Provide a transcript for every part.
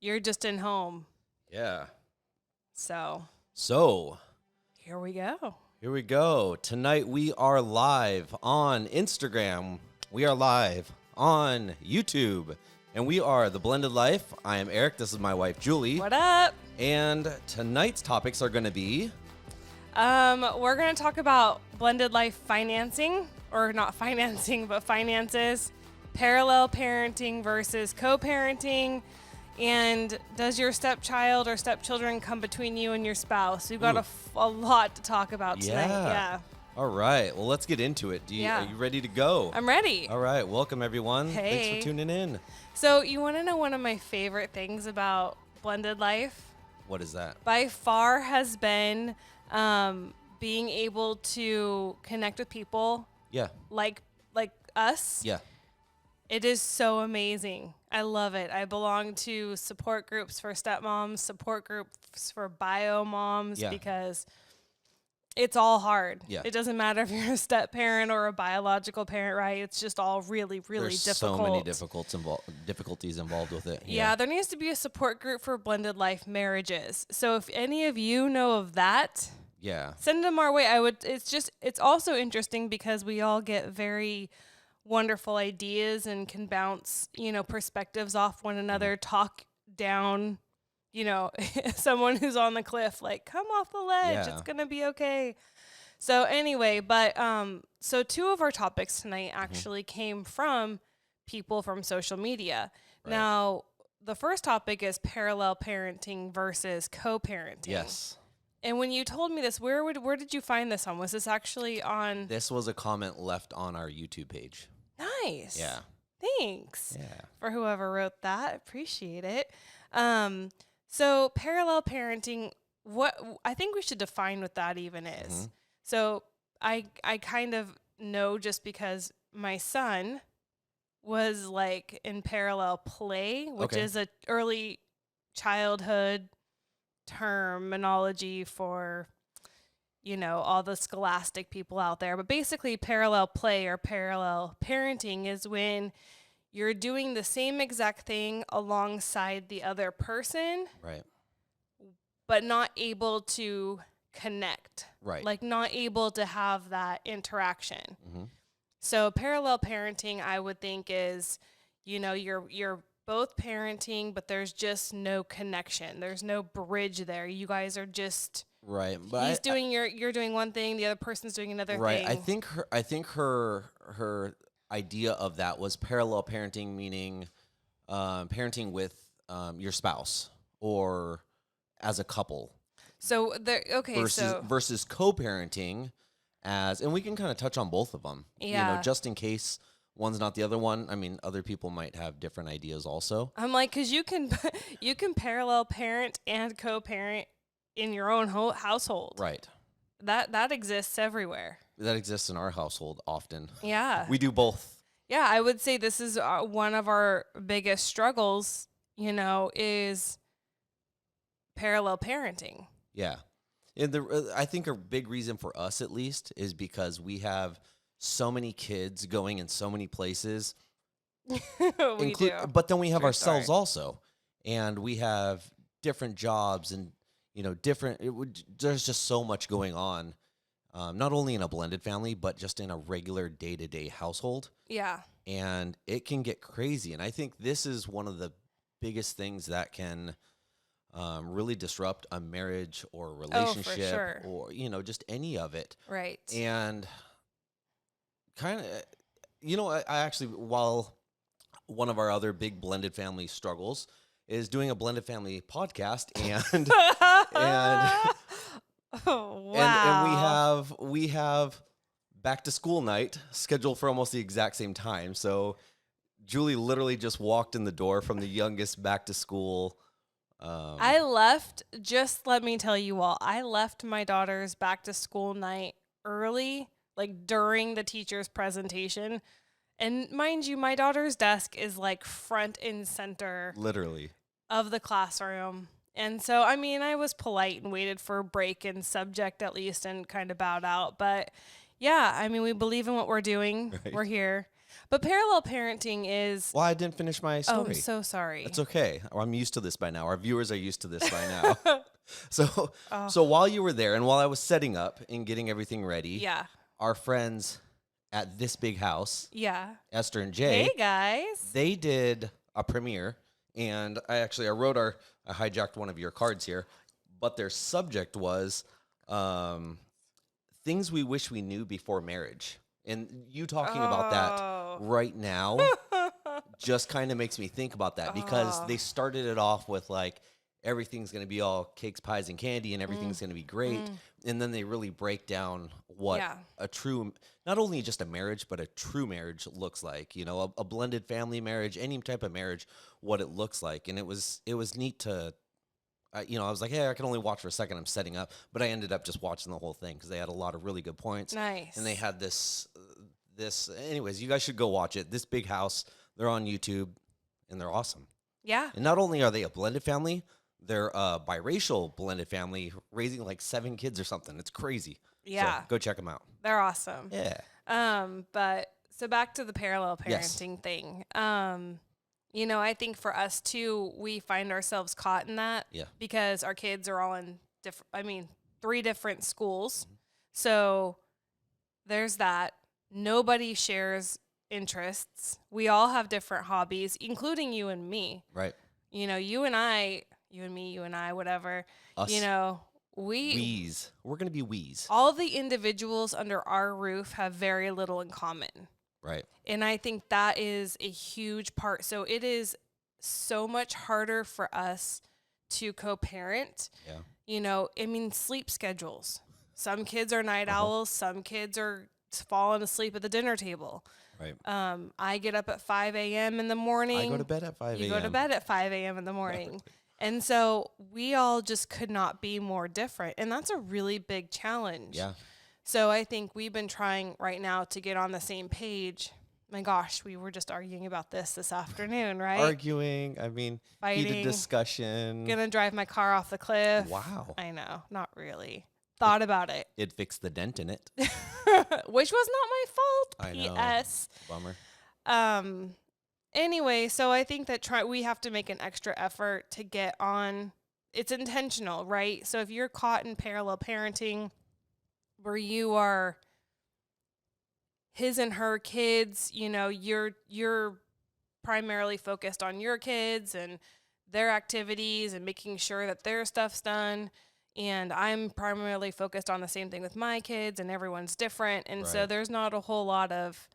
you're just in home. Yeah. So Here we go. Here we go. Tonight we are live on Instagram. We are live on YouTube. And we are The Blended Life. I am Eric. This is my wife, Julie. What up? And tonight's topics are going to be... We're going to talk about blended life financing, or not financing, but finances, parallel parenting versus co-parenting, and does your stepchild or stepchildren come between you and your spouse? We've got a lot to talk about tonight. Yeah. All right. Well, let's get into it. Are you ready to go? I'm ready. All right. Welcome, everyone. Hey. Thanks for tuning in. So you want to know one of my favorite things about blended life? What is that? By far has been being able to connect with people. Yeah. Like us. Yeah. It is so amazing. I love it. I belong to support groups for stepmoms, support groups for bio moms, because it's all hard. Yeah. It doesn't matter if you're a step parent or a biological parent, right? It's just all really, really There's difficult. so many difficulties involved with it. Yeah, there needs to be a support group for blended life marriages. So if any of you know of that, send them our way. It's also interesting because we all get very wonderful ideas and can bounce, perspectives off one another, talk down, someone who's on the cliff, like, come off the ledge. It's going to be okay. So anyway, so two of our topics tonight actually came from people from social media. Right. Now, the first topic is parallel parenting versus co-parenting. Yes. And when you told me this, where did you find this on? Was this actually on? This was a comment left on our YouTube page. Nice. Yeah. Thanks. Yeah. For whoever wrote that. Appreciate it. So parallel parenting, what I think we should define what that even is. Mm-hmm. So I kind of know just because my son was like in parallel play, which is a early childhood terminology for, all the scholastic people out there. But basically parallel play or parallel parenting is when you're doing the same exact thing alongside the other person. Right. But not able to connect. Right. Like not able to have that interaction. Mm-hmm. So parallel parenting, I would think is, you're both parenting, but there's just no connection. There's no bridge there. You guys are just right. But you're doing one thing, the other person's doing another thing. Right. I think her idea of that was parallel parenting, meaning parenting with your spouse or as a couple. So versus co-parenting and we can kind of touch on both of them. Yeah. Just in case one's not the other one. I mean, other people might have different ideas also. I'm like, because you can parallel parent and co-parent in your own household. Right. That exists everywhere. That exists in our household often. Yeah. We do both. Yeah, I would say this is one of our biggest struggles, is parallel parenting. Yeah. And I think a big reason for us, at least, is because we have so many kids going in so many places. We do. But then we have ourselves also. And we have different jobs and, there's just so much going on. Not only in a blended family, but just in a regular day-to-day household. Yeah. And it can get crazy. And I think this is one of the biggest things that can really disrupt a marriage or relationship or, just any of it. Right. And kind of, I actually, while one of our other big blended family struggles is doing a blended family podcast and oh, wow. And we have back to school night scheduled for almost the exact same time. So Julie literally just walked in the door from the youngest back to school. Let me tell you all, I left my daughter's back to school night early, like during the teacher's presentation. And mind you, my daughter's desk is like front and center. Literally. Of the classroom. And so, I was polite and waited for a break in subject at least and kind of bowed out. But yeah, we believe in what we're doing. Right. We're here. But parallel parenting is... Well, I didn't finish my story. Oh, I'm so sorry. It's okay. I'm used to this by now. Our viewers are used to this by now. So while you were there and while I was setting up and getting everything ready, our friends at this big house, Esther and Jay, hey guys, they did a premiere, and I hijacked one of your cards here, but their subject was things we wish we knew before marriage. And you talking about that right now just kind of makes me think about that, because they started it off with like, everything's going to be all cakes, pies, and candy, and everything's going to be great. And then they really break down what a true, not only just a marriage, but a true marriage looks like, you know, a blended family marriage, any type of marriage, what it looks like. And it was neat to, I was like, hey, I can only watch for a second. I'm setting up. But I ended up just watching the whole thing because they had a lot of really good points. Nice. And they had this, anyways, you guys should go watch it. This big house, they're on YouTube, and they're awesome. Yeah. And not only are they a blended family, they're a biracial blended family raising like 7 kids or something. It's crazy. Yeah. So go check them out. They're awesome. Yeah. But so back to the parallel parenting thing. I think for us too, we find ourselves caught in that because our kids are all in 3 different schools. So there's that. Nobody shares interests. We all have different hobbies, including you and me. Right. You and me, you and I, whatever. Us. We's. We're going to be we's. All the individuals under our roof have very little in common. Right. And I think that is a huge part. So it is so much harder for us to co-parent. Yeah. Sleep schedules. Some kids are night owls. Some kids are falling asleep at the dinner table. Right. I get up at 5 a.m. in the morning. I go to bed at 5 a.m. You go to bed at 5 a.m. in the morning. And so we all just could not be more different. And that's a really big challenge. Yeah. So I think we've been trying right now to get on the same page. My gosh, we were just arguing about this afternoon, right? Arguing, fighting, heated discussion. Gonna drive my car off the cliff. Wow. I know, not really. Thought about it. It fixed the dent in it. Which was not my fault. I know. P.S. Bummer. Anyway, so I think that we have to make an extra effort to get on. It's intentional, right? So if you're caught in parallel parenting where you are his and her kids, you're primarily focused on your kids and their activities and making sure that their stuff's done. And I'm primarily focused on the same thing with my kids, and everyone's different. And so there's not a whole lot of,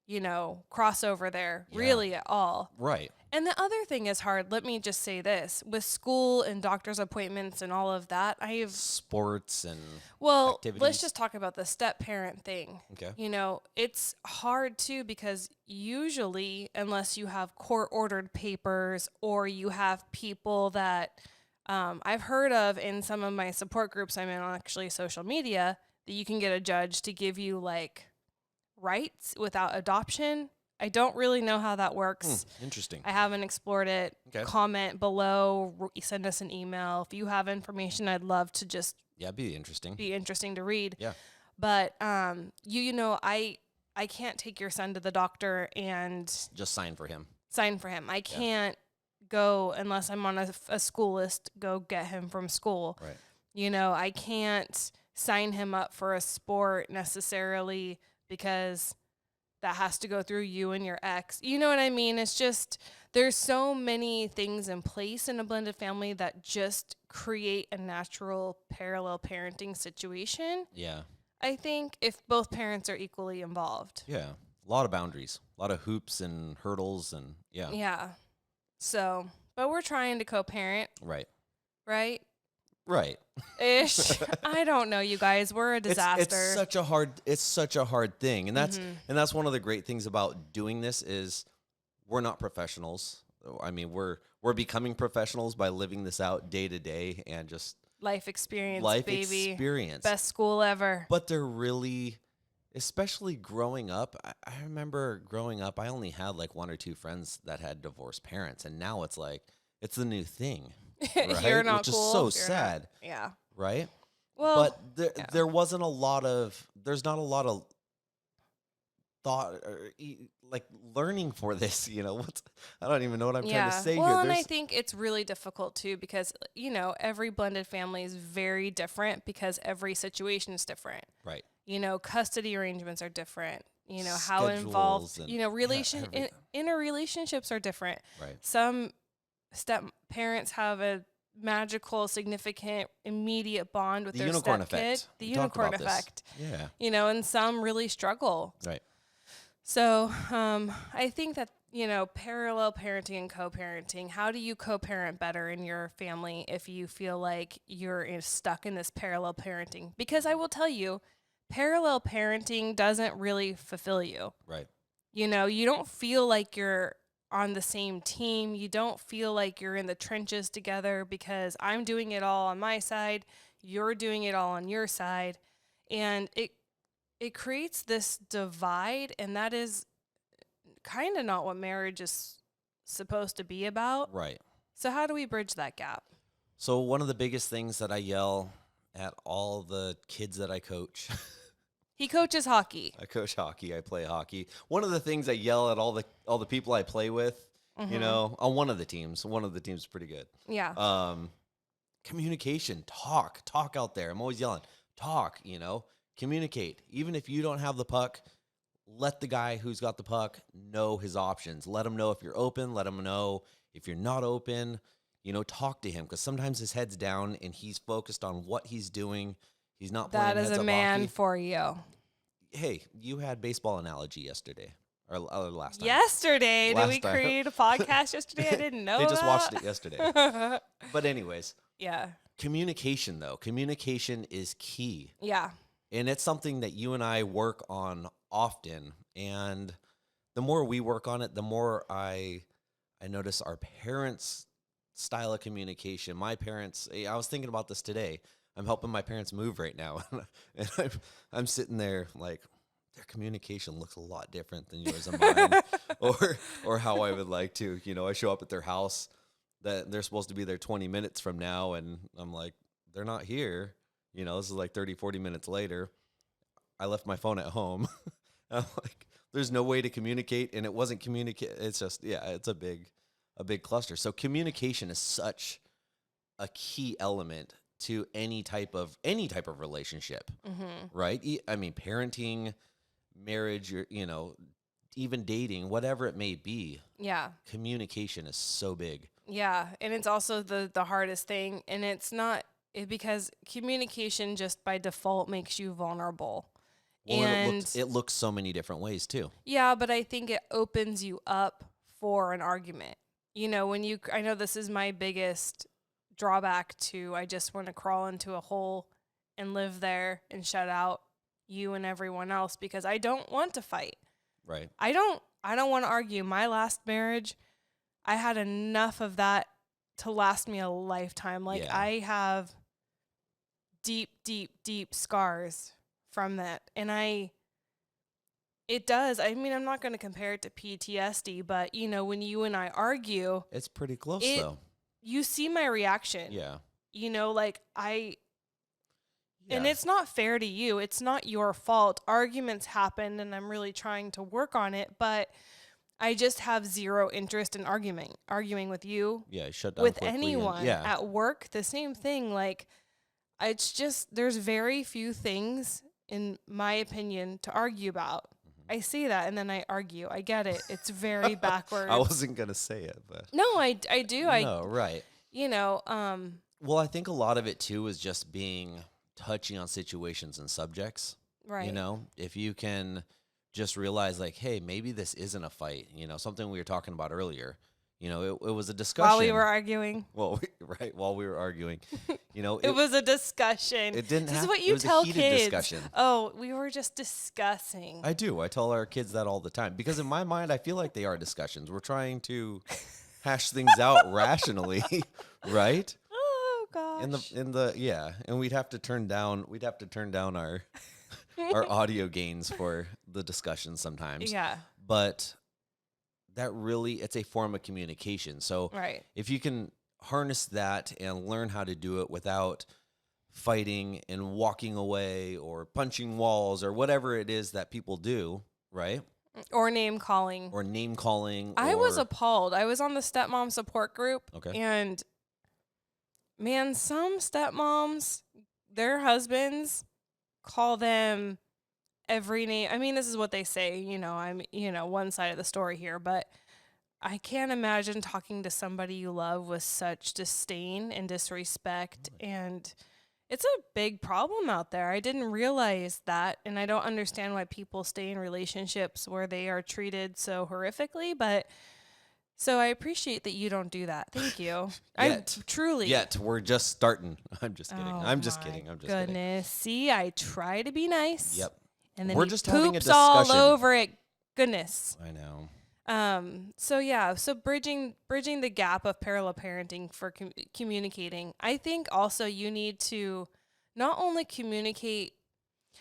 crossover there really at all. Right. And the other thing is hard. Let me just say this. With school and doctor's appointments and all of that, I have sports and activities. Let's just talk about the step parent thing. Okay. It's hard too because usually, unless you have court ordered papers or you have people that I've heard of in some of my support groups I'm in on actually social media, that you can get a judge to give you like rights without adoption. I don't really know how that works. Interesting. I haven't explored it. Okay. Comment below. Send us an email. If you have information, I'd love to just... be interesting. Be interesting to read. Yeah. But, I can't take your son to the doctor and... Just sign for him. I can't go, unless I'm on a school list, go get him from school. Right. I can't sign him up for a sport necessarily because... that has to go through you and your ex. You know what I mean? It's just, there's so many things in place in a blended family that just create a natural parallel parenting situation. Yeah. I think if both parents are equally involved. Yeah. A lot of boundaries, a lot of hoops and hurdles and yeah. Yeah. So, but we're trying to co-parent. Right. Right? Right. Ish. I don't know, you guys. We're a disaster. It's such a hard thing. And that's one of the great things about doing this is we're not professionals. I mean, we're becoming professionals by living this out day to day and just life experience, baby. Best school ever. But they're really, especially growing up. I remember growing up, I only had like 1 or 2 friends that had divorced parents, and now it's like it's the new thing. Right? You're not Which cool. is so sad. Yeah. Right? Well, but there's not a lot of thought or like learning for this, I don't even know what I'm trying to say well, here. And I think it's really difficult too because, every blended family is very different because every situation is different. Right. Custody arrangements are different. How Schedules involved, and inner relationships are different. right. Some step parents have a magical, significant, immediate bond with The their unicorn step kid. effect. The We talked unicorn about this. effect. Yeah. And some really struggle. Right. So I think that, parallel parenting and co-parenting, how do you co-parent better in your family if you feel like you're stuck in this parallel parenting? Because I will tell you, parallel parenting doesn't really fulfill you. Right. You don't feel like you're on the same team. You don't feel like you're in the trenches together because I'm doing it all on my side, you're doing it all on your side. And it creates this divide, and that is kind of not what marriage is supposed to be about. Right. So how do we bridge that gap? So one of the biggest things that I yell at all the kids that I coach. He coaches hockey. I coach hockey. I play hockey. One of the things I yell at all the people I play with, on one of the teams. One of the teams is pretty good. Yeah. Communication. Talk out there. I'm always yelling. Talk. Communicate. Even if you don't have the puck, let the guy who's got the puck know his options. Let him know if you're open. Let him know if you're not open. Talk to him because sometimes his head's down and he's focused on what he's doing. He's not playing That is heads a up man hockey. for you. Hey, you had baseball analogy yesterday or last time. Yesterday. Last Did we time. create a podcast yesterday? I didn't know They just that. watched it yesterday. But anyways, Yeah. communication though. Communication is key. Yeah. And it's something that you and I work on often. And the more we work on it, the more I notice our parents' style of communication. My parents, I was thinking about this today. I'm helping my parents move right now. And I'm sitting there like, their communication looks a lot different than yours and mine, or how I would like to. I show up at their house that they're supposed to be there 20 minutes from now, and I'm like, they're not here. This is like 30, 40 minutes later. I left my phone at home. I'm like, there's no way to communicate, and it wasn't communicate. It's just, it's a big cluster. So communication is such a key element to any type of relationship, right? I mean, parenting, marriage, even dating, whatever it may be. Yeah. Communication is so big. Yeah. And it's also the hardest thing. And it's not because communication just by default makes you vulnerable. Well, and it looks so many different ways too. Yeah, but I think it opens you up for an argument. I know this is my biggest drawback to, I just want to crawl into a hole and live there and shut out you and everyone else because I don't want to fight. Right. I don't want to argue. My last marriage, I had enough of that to last me a lifetime. Like I have deep, deep, deep scars from that. And it does. I mean, I'm not going to compare it to PTSD, but when you and I argue, it's pretty close though. You see my reaction. Yeah. And it's not fair to you. It's not your fault. Arguments happen and I'm really trying to work on it, but I just have zero interest in arguing with you. Yeah, shut down with quickly anyone at work, the same thing. Like, it's just, there's very few things, in my opinion, to argue about. I say that and then I argue. I get it. It's very backwards. I wasn't going to say it, but. No, I do. No, right. Well, I think a lot of it too is just being touchy on situations and subjects. Right. If you can just realize like, hey, maybe this isn't a fight, something we were talking about earlier. It was a discussion. While we were arguing. Well, while we were arguing. It was a discussion. It didn't This have, is what you it was tell a heated kids. discussion. Oh, we were just discussing. I do. I tell our kids that all the time because in my mind, I feel like they are discussions. We're trying to hash things out rationally, right? Oh gosh. And we'd have to turn down our our audio gains for the discussion sometimes. Yeah. But that really, it's a form of communication. So if you can harness that and learn how to do it without fighting and walking away or punching walls or whatever it is that people do, right? Or name calling. I was appalled. I was on the stepmom support group. Okay. And man, some stepmoms, their husbands call them every name. I mean, this is what they say, I'm, one side of the story here, but I can't imagine talking to somebody you love with such disdain and disrespect. And it's a big problem out there. I didn't realize that. And I don't understand why people stay in relationships where they are treated so horrifically. But so I appreciate that you don't do that. Thank you. Truly. Yet. We're just starting. I'm just kidding. I'm just kidding. Goodness. See, I try to be nice. Yep. And then we're he just poops having a discussion all over it. Goodness. I know. So bridging the gap of parallel parenting for communicating. I think also you need to not only communicate.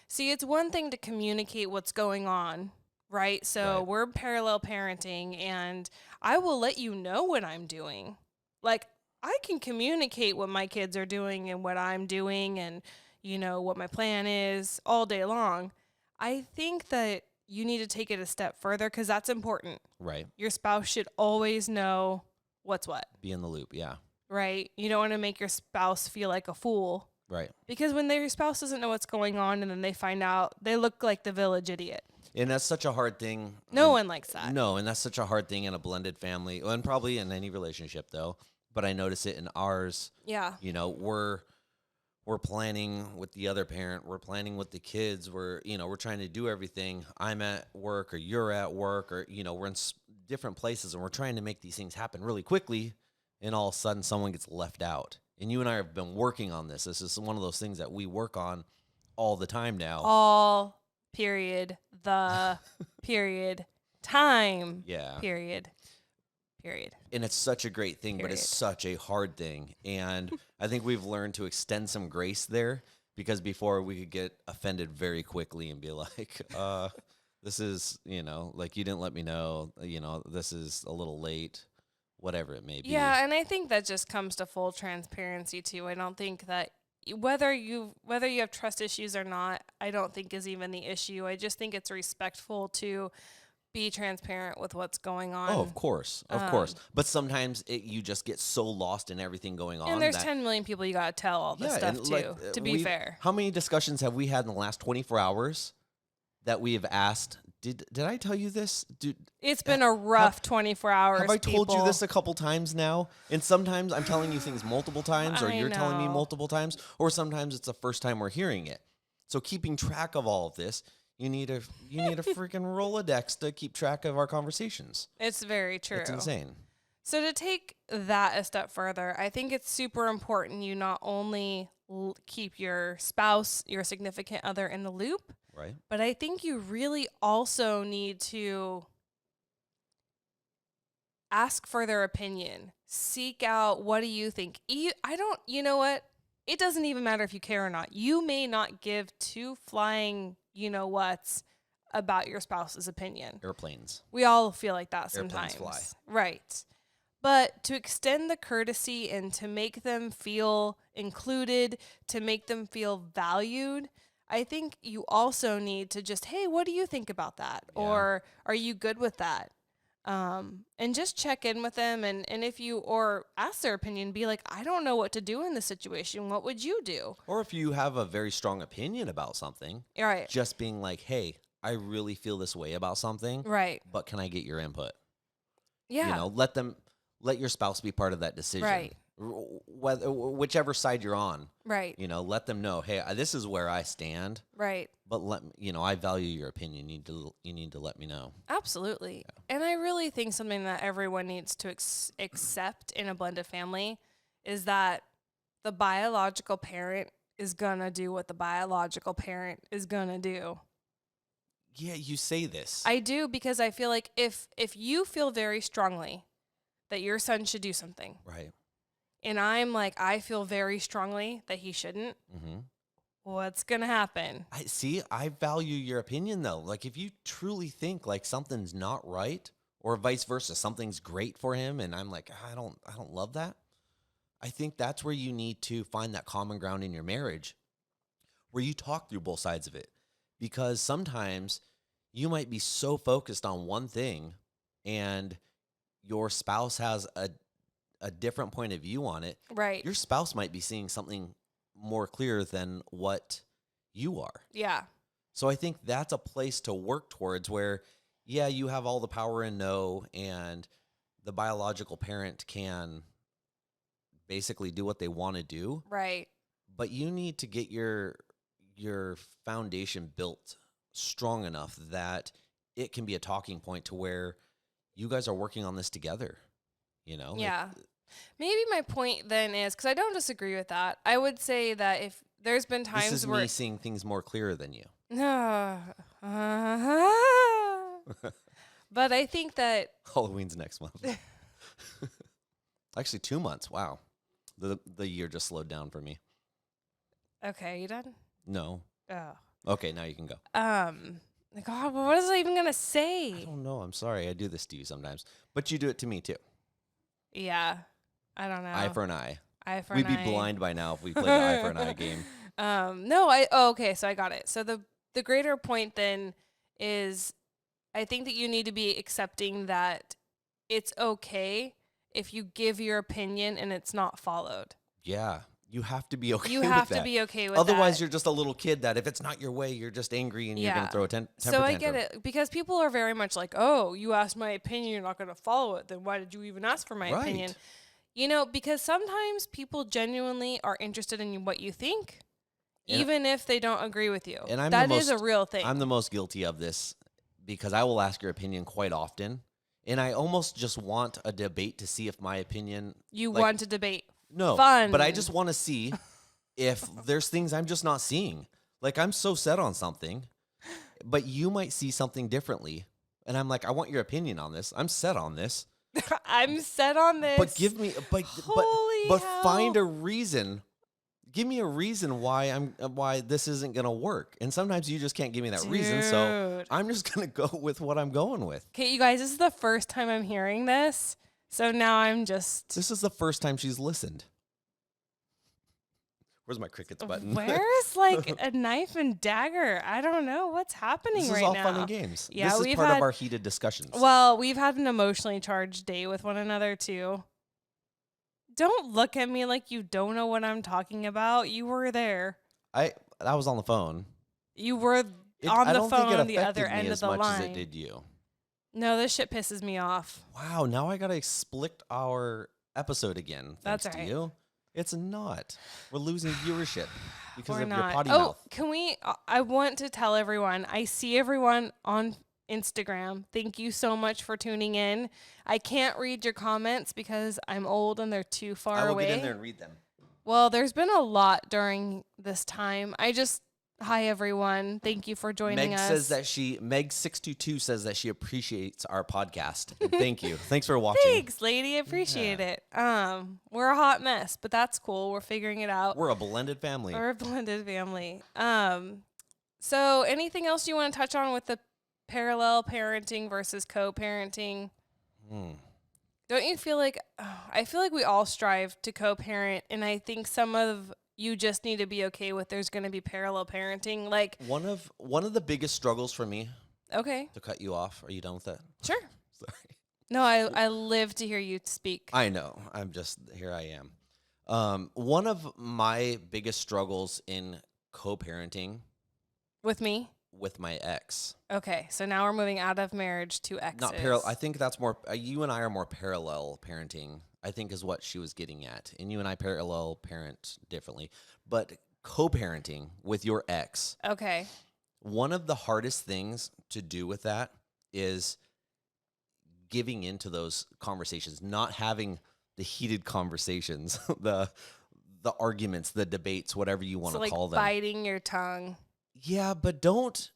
See, it's one thing to communicate what's going on, right? So we're parallel parenting, and I will let you know what I'm doing. Like, I can communicate what my kids are doing and what I'm doing, and what my plan is all day long. I think that you need to take it a step further because that's important. Right. Your spouse should always know what's what. Be in the loop, yeah. Right. You don't want to make your spouse feel like a fool. Right. Because when their spouse doesn't know what's going on and then they find out, they look like the village idiot. And that's such a hard thing. No one likes that. No, and that's such a hard thing in a blended family, and probably in any relationship, though. But I notice it in ours. Yeah. We're planning with the other parent. We're planning with the kids. We're trying to do everything. I'm at work or you're at work or, we're in different places and we're trying to make these things happen really quickly. And all of a sudden someone gets left out. And you and I have been working on this. This is one of those things that we work on all the time now. Time. Yeah. Period. And it's such a great thing, but it's such a hard thing. And I think we've learned to extend some grace there because before we could get offended very quickly and be like, this is, like you didn't let me know, this is a little late, whatever it may be. Yeah, and I think that just comes to full transparency too. I don't think that whether you have trust issues or not, I don't think is even the issue. I just think it's respectful to be transparent with what's going on. Oh, of course. But sometimes you just get so lost in everything going on. And there's 10 million people you got to tell all this stuff to, to be fair. How many discussions have we had in the last 24 hours that we have asked, did I tell you this? It's been a rough 24 hours, Have I told you this a couple times now? And sometimes I'm telling you things multiple times, or you're telling me multiple times, or sometimes it's the first time we're hearing it. So keeping track of all of this, you need a freaking Rolodex to keep track of our conversations. It's very true. It's insane. So to take that a step further, I think it's super important you not only keep your spouse, your significant other in the loop, right? But I think you really also need to ask for their opinion. Seek out, what do you think? You know what? It doesn't even matter if you care or not. You may not give two flying you-know-whats about your spouse's opinion. Airplanes. We all feel like that sometimes. Airplanes fly. Right. But to extend the courtesy and to make them feel included, to make them feel valued, I think you also need to just, hey, what do you think about that? Yeah. Or are you good with that? And just check in with them. And if you, or ask their opinion, be like, I don't know what to do in this situation. What would you do? Or if you have a very strong opinion about something, right? Just being like, hey, I really feel this way about something. Right. But can I get your input? Yeah. Let your spouse be part of that decision. Right. Whichever side you're on. Right. Let them know, hey, this is where I stand. Right. But I value your opinion. You need to let me know. Absolutely. Yeah. And I really think something that everyone needs to accept in a blended family is that the biological parent is going to do what the biological parent is going to do. Yeah, you say this. I do, because I feel like if you feel very strongly that your son should do something. Right. And I'm like, I feel very strongly that he shouldn't. Mm-hmm. What's going to happen? I value your opinion, though. Like, if you truly think like something's not right, or vice versa, something's great for him, and I'm like, I don't love that. I think that's where you need to find that common ground in your marriage, where you talk through both sides of it. Because sometimes, you might be so focused on one thing and your spouse has a different point of view on it. Right. Your spouse might be seeing something more clear than what you are. Yeah. So I think that's a place to work towards where, yeah, you have all the power and no, and the biological parent can basically do what they want to do. Right. But you need to get your foundation built strong enough that it can be a talking point to where you guys are working on this together, you know? Yeah. Maybe my point then is, because I don't disagree with that, I would say that if there's been times this is where... me seeing things more clearer than you. But I think that... Halloween's next month. Actually, 2 months. Wow. The year just slowed down for me. Okay, you done? No. Oh. Okay, now you can go. God, what was I even going to say? I don't know. I'm sorry. I do this to you sometimes. But you do it to me, too. Yeah. I don't know. Eye for an eye. Eye for We'd an be eye. blind by now if we played the eye for an eye game. No, okay, so I got it. So the greater point then is I think that you need to be accepting that it's okay if you give your opinion and it's not followed. Yeah. You have to be okay You with have that. to be okay with Otherwise, that. you're just a little kid that if it's not your way, you're just angry and you're going to throw a temper So I tantrum. get it. Because people are very much like, oh, you asked my opinion, you're not going to follow it. Then why did you even ask for my opinion? You know, because sometimes people genuinely are interested in what you think, even if they don't agree with you. And that is a real thing. I'm the most guilty of this because I will ask your opinion quite often. And I almost just want a debate to see if my opinion... You want to debate. No, Fun. But I just want to see if there's things I'm just not seeing. Like, I'm so set on something, but you might see something differently. And I'm like, I want your opinion on this. I'm set on this. I'm set on this. But give me, but hell. find a reason. Give me a reason why this isn't gonna work. And sometimes you just can't give me that reason. So I'm just gonna go with what I'm going with. Okay, you guys, this is the first time I'm hearing this. So now I'm just... This is the first time she's listened. Where's my crickets button? Where's like a knife and dagger? I don't know what's happening right now. This is all fun and games. Yeah, this is part of our heated discussions. Well, we've had an emotionally charged day with one another too. Don't look at me like you don't know what I'm talking about. You were there. I was on the phone. You were on the phone on the other end of the line. As much as it did you. No, this shit pisses me off. Wow, now I gotta split our episode again. Thanks to you. It's not. We're losing viewership because of your potty mouth. Can we? I want to tell everyone. I see everyone on Instagram. Thank you so much for tuning in. I can't read your comments because I'm old and they're too far away. I will get in there and read them. Well, there's been a lot during this time. Hi everyone. Thank you for joining us. Meg622 says that she appreciates our podcast. Thank you. Thanks for watching. Thanks, lady. I appreciate it. We're a hot mess, but that's cool. We're figuring it out. We're a blended family. So anything else you want to touch on with the parallel parenting versus co-parenting? Don't you feel like I feel like we all strive to co-parent, and I think some of you just need to be okay with there's going to be parallel parenting. Like one of the biggest struggles for me. Okay. To cut you off. Are you done with that? Sure. Sorry. No, I live to hear you speak. I know. Here I am. One of my biggest struggles in co-parenting. With me? With my ex. Okay. So now we're moving out of marriage to exes. Not parallel. I think that's more, you and I are more parallel parenting, I think is what she was getting at. And you and I parallel parent differently. But co-parenting with your ex. Okay. One of the hardest things to do with that is giving into those conversations, not having the heated conversations, the arguments, the debates, whatever you want to call them. Biting your tongue. Yeah, but don't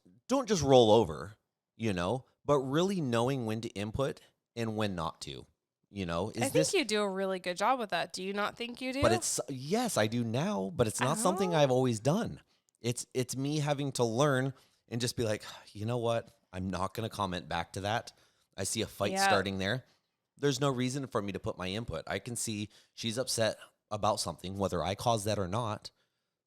just roll over, but really knowing when to input and when not to. I think you do a really good job with that. Do you not think you do? But yes, I do now, but it's not something I've always done. It's me having to learn and just be like, you know what? I'm not going to comment back to that. I see a fight starting there. There's no reason for me to put my input. I can see she's upset about something, whether I caused that or not.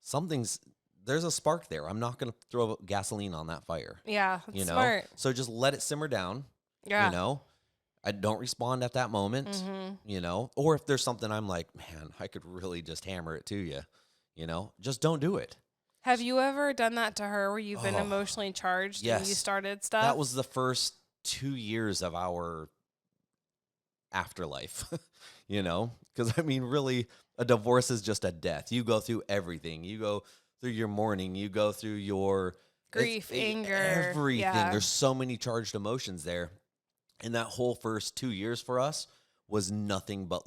Something's there's a spark there. I'm not going to throw gasoline on that fire. Yeah, that's smart. So just let it simmer down. Yeah. I don't respond at that moment, or if there's something I'm like, man, I could really just hammer it to you, just don't do it. Have you ever done that to her where you've been emotionally charged and you started stuff? That was the first 2 years of our afterlife, because really a divorce is just a death. You go through everything. You go through your mourning. You go through your grief, anger, everything. Yeah. There's so many charged emotions there. And that whole first 2 years for us was nothing but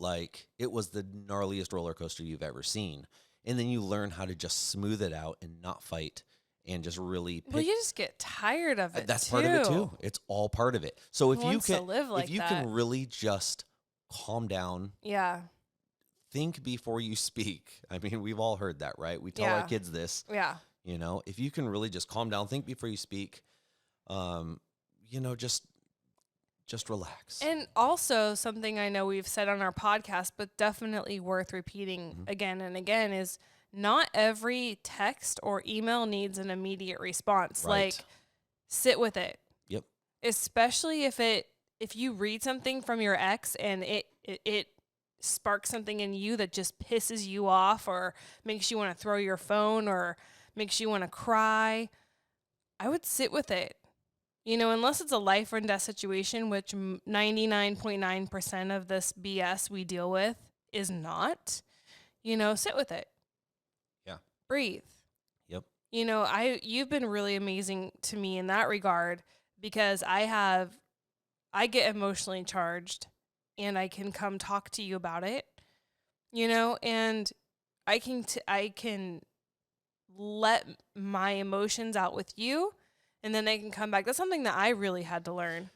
it was the gnarliest roller coaster you've ever seen. And then you learn how to just smooth it out and not fight and just really Well, you just get tired of it. That's part of it too. It's all part of it. So if you can really just calm down. Yeah. Think before you speak. We've all heard that, right? We tell our kids this. Yeah. If you can really just calm down, think before you speak, just relax. And also something I know we've said on our podcast, but definitely worth repeating again and again is not every text or email needs an immediate response. Right. Sit with it. Yep. Especially if you read something from your ex and it sparks something in you that just pisses you off or makes you want to throw your phone or makes you want to cry, I would sit with it. Unless it's a life or death situation, which 99.9% of this BS we deal with is not, sit with it. Yeah. Breathe. Yep. You've been really amazing to me in that regard because I get emotionally charged and I can come talk to you about it, and I can let my emotions out with you. And then they can come back. That's something that I really had to learn.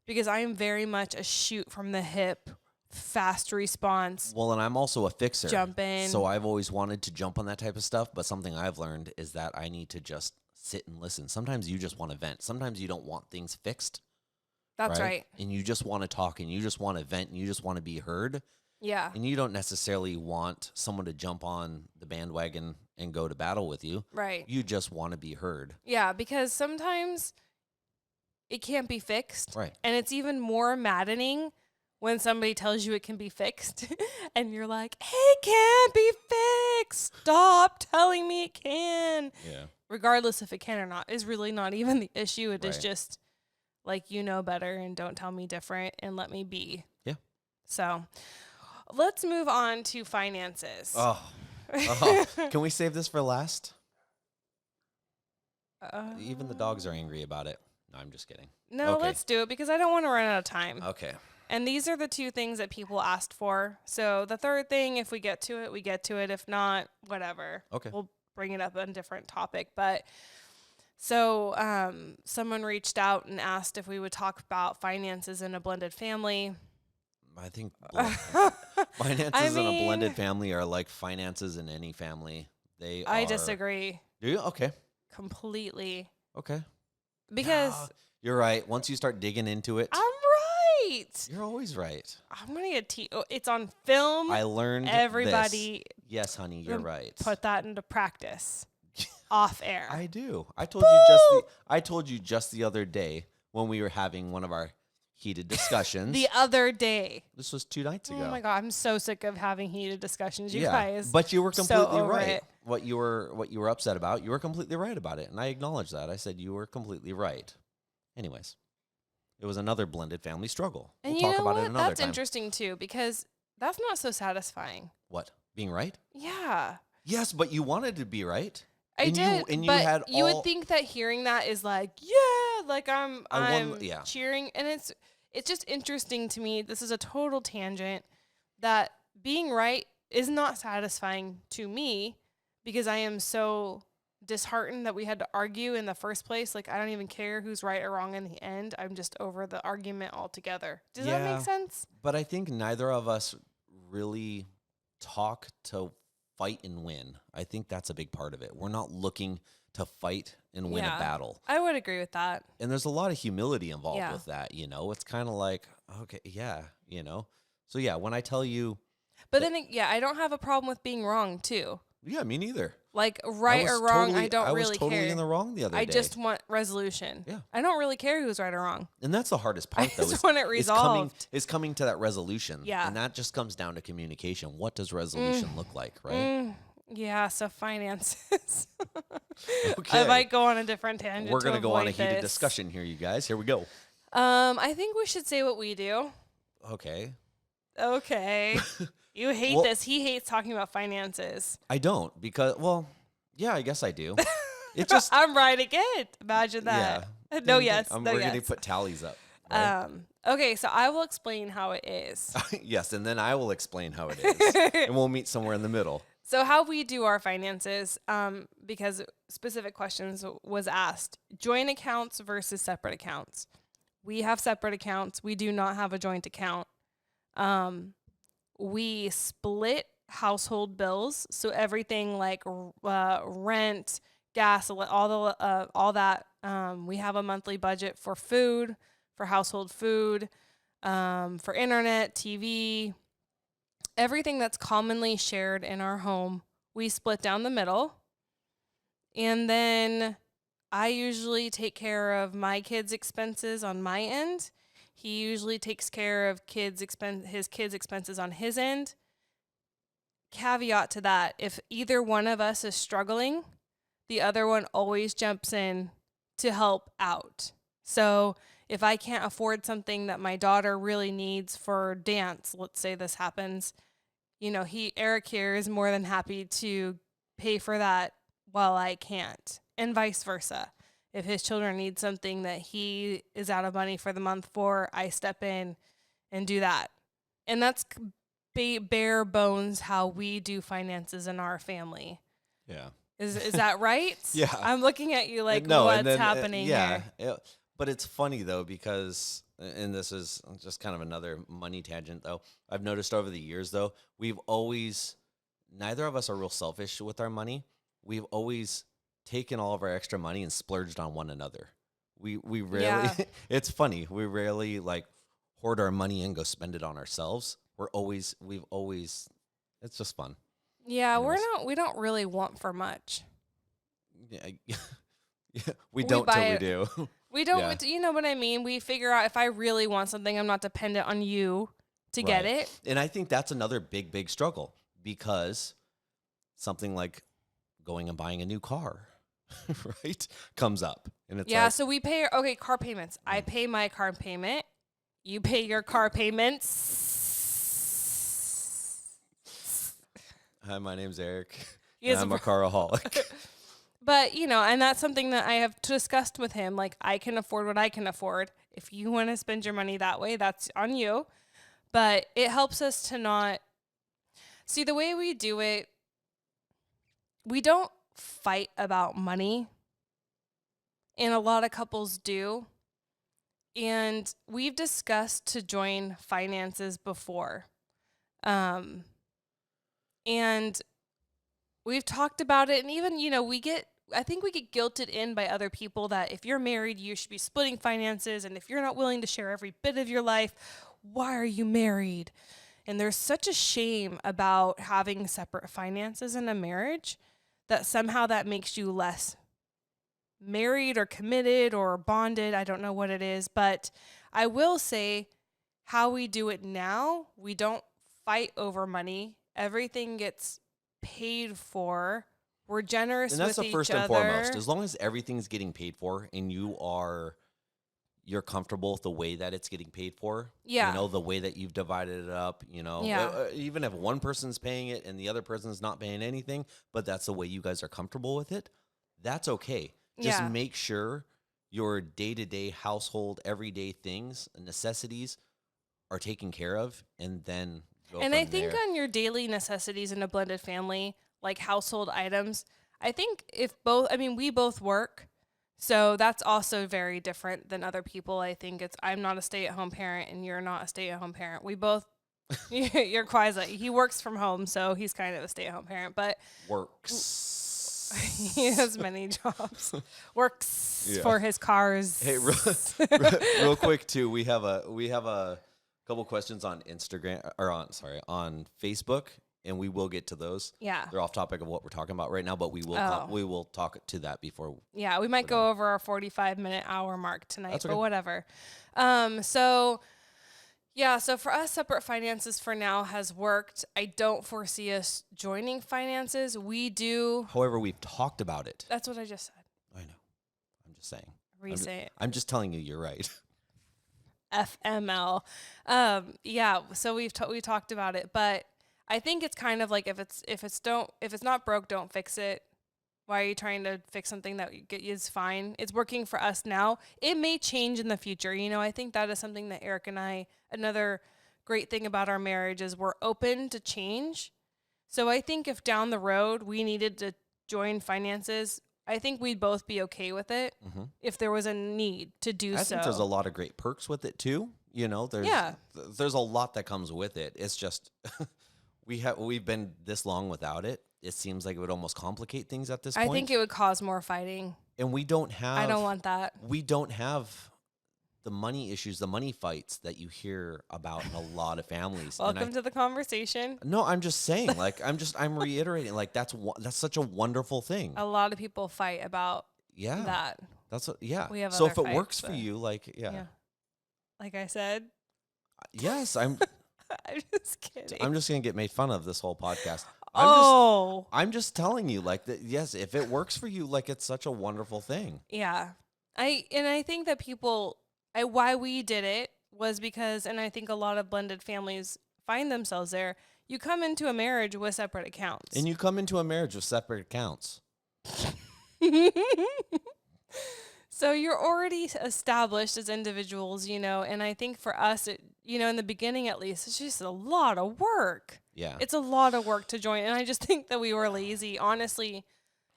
Because I am very much a shoot from the hip, fast response. Well, and I'm also a fixer. Jump in. So I've always wanted to jump on that type of stuff. But something I've learned is that I need to just sit and listen. Sometimes you just want to vent. Sometimes you don't want things fixed. That's right. And you just want to talk and you just want to vent and you just want to be heard. Yeah. And you don't necessarily want someone to jump on the bandwagon and go to battle with you. Right. You just want to be heard. Yeah, because sometimes it can't be fixed. Right. And it's even more maddening when somebody tells you it can be fixed and you're like, it can't be fixed. Stop telling me it can. Yeah. Regardless if it can or not, is really not even the issue. It is just better and don't tell me different and let me be. Yeah. So let's move on to finances. Oh. Can we save this for last? Even the dogs are angry about it. No, I'm just kidding. No, okay. Let's do it because I don't want to run out of time. Okay. And these are the two things that people asked for. So the third thing, if we get to it, we get to it. If not, whatever. Okay. We'll bring it up on a different topic. But so someone reached out and asked if we would talk about finances in a blended family. I think finances in a blended family are like finances in any family. I disagree. Do you? Okay. Completely. Okay. Because you're right. Once you start digging into it, I'm right. You're always right. I'm gonna get it's on film. I learned everybody. This. Yes, honey, you're right. Put that into practice. Off air. I do. I told you just the other day when we were having one of our heated discussions. The other day. This was 2 nights ago. Oh my God, I'm so sick of having heated discussions, you guys. But you were completely right. What you were upset about, you were completely right about it, and I acknowledge that. I said you were completely right. Anyways, it was another blended family struggle. And we'll talk about it another time. That's interesting too, because that's not so satisfying. What? Being right? Yeah. Yes, but you wanted to be right. I did, but you would think that hearing that is like, yeah, like I'm cheering, and it's just interesting to me. This is a total tangent that being right is not satisfying to me because I am so disheartened that we had to argue in the first place. Like, I don't even care who's right or wrong in the end. I'm just over the argument altogether. Does that make sense? But I think neither of us really talk to fight and win. I think that's a big part of it. We're not looking to fight and win a battle. I would agree with that. And there's a lot of humility involved with that, It's kind of like, okay, So, when I tell you... But then, I don't have a problem with being wrong, too. Yeah, me neither. Like right or wrong, I don't really care. I was totally in the wrong the other day. I just want resolution. Yeah. I don't really care who's right or wrong. And that's the hardest part, though. I just want it resolved. Is coming to that resolution. Yeah. And that just comes down to communication. What does resolution look like, right? Yeah, so finances. Okay. I might go on a different tangent. We're going to go on a heated this. discussion here, you guys. Here we go. I think we should say what we do. Okay. You hate this. He hates talking about finances. I don't because, yeah, I guess I do. It just I'm right again. Imagine that. Yeah. No, yes. We're going to put tallies up. Right? Okay, so I will explain how it is. Yes, and then I will explain how it is. And we'll meet somewhere in the middle. So how we do our finances, because specific questions was asked, joint accounts versus separate accounts. We have separate accounts. We do not have a joint account. We split household bills, so everything like rent, gas, all that. We have a monthly budget for food, for household food, for internet, TV, everything that's commonly shared in our home. We split down the middle, and then I usually take care of my kids' expenses on my end. He usually takes care of his kids' expenses on his end. Caveat to that, if either one of us is struggling, the other one always jumps in to help out. So if I can't afford something that my daughter really needs for dance, let's say this happens, Eric here is more than happy to pay for that while I can't, and vice versa. If his children need something that he is out of money for the month for, I step in and do that. And that's bare bones how we do finances in our family. Yeah. Is that right? Yeah. I'm looking at you like, what's happening here? But it's funny, though, because, and this is just kind of another money tangent, though. I've noticed over the years, though, neither of us are real selfish with our money. We've always taken all of our extra money and splurged on one another. We rarely, it's funny, we rarely like hoard our money and go spend it on ourselves. It's just fun. Yeah, we don't really want for much. Yeah, we don't till we do. We don't, you know what I mean? We figure out if I really want something, I'm not dependent on you to get it. And I think that's another big, big struggle, because something like going and buying a new car, right, comes up. And it's so we pay, car payments. I pay my car payment. You pay your car payments. Hi, my name's Eric. And I'm a caraholic. But, and that's something that I have discussed with him. Like, I can afford what I can afford. If you want to spend your money that way, that's on you. But it helps us to not... See, the way we do it, we don't fight about money. And a lot of couples do. And we've discussed to join finances before. And we've talked about it. And even, I think we get guilted in by other people that if you're married, you should be splitting finances. And if you're not willing to share every bit of your life, why are you married? And there's such a shame about having separate finances in a marriage that somehow that makes you less married or committed or bonded. I don't know what it is, but I will say how we do it now, we don't fight over money. Everything gets paid for. We're generous with each other. And that's the first and foremost. As long as everything's getting paid for and you're comfortable with the way that it's getting paid for. Yeah. The way that you've divided it up, even if one person's paying it and the other person's not paying anything, but that's the way you guys are comfortable with it, that's okay. Just make sure your day-to-day household, everyday things, necessities are taken care of, and then go And from I think there. on your daily necessities in a blended family, like household items, I think we both work. So that's also very different than other people. I think I'm not a stay-at-home parent and you're not a stay-at-home parent. We both, you're quasi. He works from home, so he's kind of a stay-at-home parent, but works. He has many jobs. Works for his cars. Hey, real quick too. We have a couple questions on Instagram on Facebook, and we will get to those. Yeah. They're off topic of what we're talking about right now, but we will talk to that before. Yeah, we might go over our 45-minute hour mark tonight, That's okay. But whatever. So for us, separate finances for now has worked. I don't foresee us joining finances. We do. However, we've talked about it. That's what I just said. I know. I'm just saying. Re-say it. I'm just telling you, you're right. FML. So we talked about it, but I think it's kind of like if it's not broke, don't fix it. Why are you trying to fix something that is fine? It's working for us now. It may change in the future. I think that is something that Eric and I, another great thing about our marriage is we're open to change. So I think if down the road we needed to join finances, I think we'd both be okay with it if there was a need to do so. I think there's a lot of great perks with it too. There's a lot that comes with it. It's just we've been this long without it. It seems like it would almost complicate things at this point. I think it would cause more fighting. And we don't have... I don't want that. We don't have the money issues, the money fights that you hear about in a lot of families. Welcome to the conversation. No, I'm just saying, I'm reiterating, that's such a wonderful thing. A lot of people fight about that. We have so if it works for you, Like I said. Yes, I'm just kidding. I'm just going to get made fun of this whole podcast. I'm just telling you, yes, if it works for you, it's such a wonderful thing. Yeah. I think that why we did it was because, and I think a lot of blended families find themselves there. You come into a marriage with separate accounts. And you come into a marriage with separate accounts. So you're already established as individuals, and I think for us, in the beginning at least, it's just a lot of work. Yeah. It's a lot of work to join. And I just think that we were lazy. Honestly,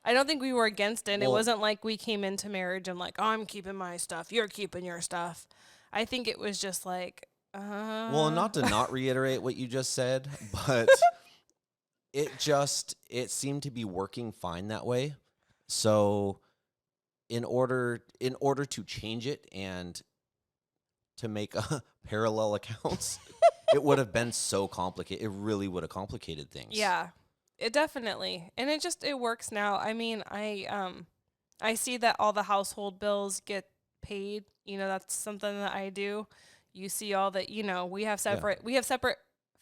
I don't think we were against it. It wasn't like we came into marriage and I'm keeping my stuff, you're keeping your stuff. I think it was just Well, not to not reiterate what you just said, but it seemed to be working fine that way. So in order to change it and to make parallel accounts, it would have been so complicated. It really would have complicated things. Yeah, it definitely. And it works now. I mean, I see that all the household bills get paid. That's something that I do. You see all that, we have separate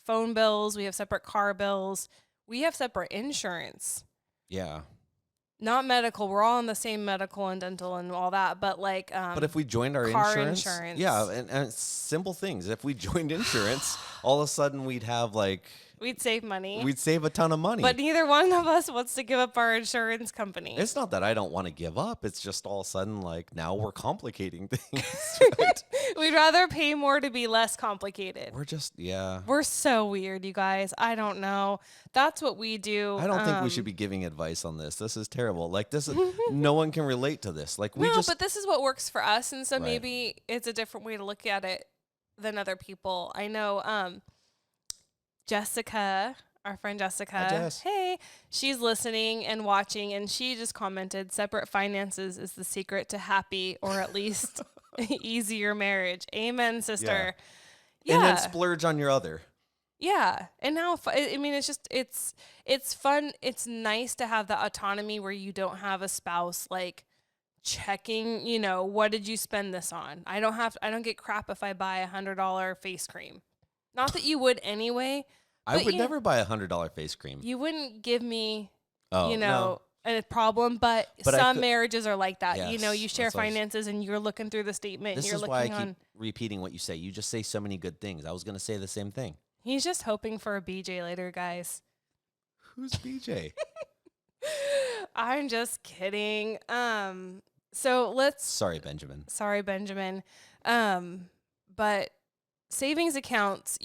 phone bills. We have separate car bills. We have separate insurance. Yeah. Not medical. We're all on the same medical and dental and all that, but but if we joined our car insurance, yeah, and simple things. If we joined insurance, all of a sudden we'd have we'd save money. We'd save a ton of money. But neither one of us wants to give up our insurance company. It's not that I don't want to give up. It's just all of a sudden now we're complicating things. Right? We'd rather pay more to be less complicated. We're so weird, you guys. I don't know. That's what we do. I don't think we should be giving advice on this. This is terrible. No one can relate to this. But this is what works for us. And so maybe it's a different way to look at it than other people. I know, Jessica, our friend Jessica, hi, Jess. Hey, she's listening and watching, and she just commented, separate finances is the secret to happy or at least easier marriage. Amen, sister. Yeah. And then splurge on your other. Yeah. And now, it's fun. It's nice to have the autonomy where you don't have a spouse checking, what did you spend this on? I don't get crap if I buy $100 face cream. Not that you would anyway. I would never buy $100 face cream. You wouldn't give me, a problem, but some marriages are like that. Yes, You share finances and you're looking through the statement. This and you're is why I keep repeating what you say. You just say so many good things. I was going to say the same thing. He's just hoping for a BJ later, guys. Who's BJ? I'm just kidding. Sorry, Benjamin. But savings accounts,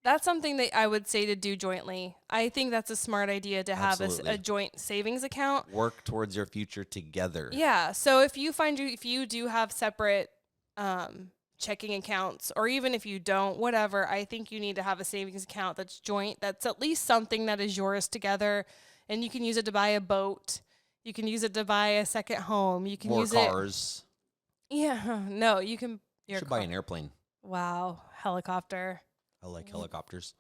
that's something that I would say to do jointly. I think that's a smart idea to have a joint savings account. Work towards your future together. Yeah. So if you do have separate checking accounts, or even if you don't, whatever, I think you need to have a savings account that's joint. That's at least something that is yours together, and you can use it to buy a boat. You can use it to buy a second home. You can use cars. Yeah. No, you can. You should buy an airplane. Wow. Helicopter. I like helicopters.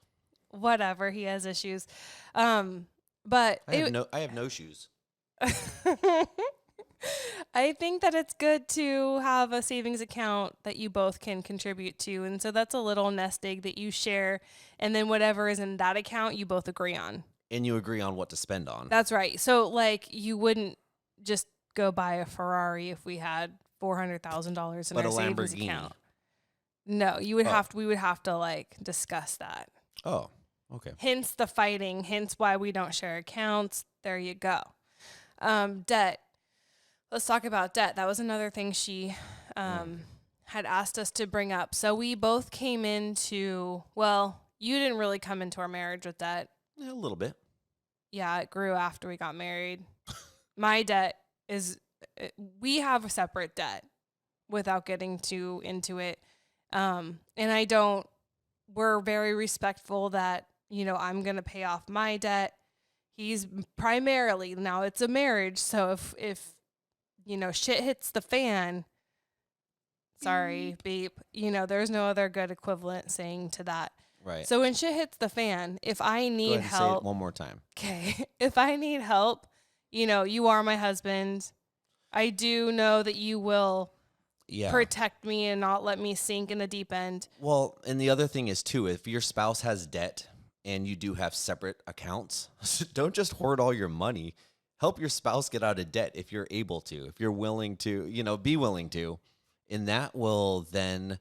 Whatever, he has issues. But I have no shoes. I think that it's good to have a savings account that you both can contribute to. And so that's a little nest egg that you share. And then whatever is in that account, you both agree on. And you agree on what to spend on. That's right. So, like, you wouldn't just go buy a Ferrari if we had $400,000 in our savings account. No, we would have to, like, discuss that. Oh, okay. Hence the fighting, hence why we don't share accounts. There you go. Debt. Let's talk about debt. That was another thing she had asked us to bring up. So we both came into, well, you didn't really come into our marriage with debt. Yeah, a little bit. Yeah, it grew after we got married. My debt is, we have a separate debt without getting too into it. And we're very respectful that, I'm going to pay off my debt. He's primarily, now it's a marriage. So if shit hits the fan, sorry, beep, there's no other good equivalent saying to that. Right. So when shit hits the fan, if I need help. Say it one more time. Okay. If I need help, you are my husband. I do know that you will protect me and not let me sink in the deep end. Well, and the other thing is, too, if your spouse has debt and you do have separate accounts, don't just hoard all your money. Help your spouse get out of debt if you're able to, if you're willing to, be willing to. And that will then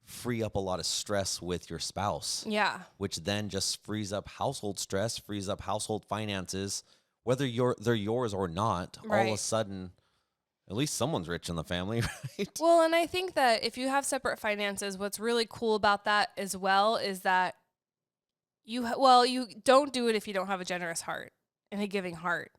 free up a lot of stress with your spouse. Yeah. Which then just frees up household stress, frees up household finances, whether they're yours or not. Right. All of a sudden, at least someone's rich in the family, right? Well, and I think that if you have separate finances, what's really cool about that as well is that you don't do it if you don't have a generous heart and a giving heart.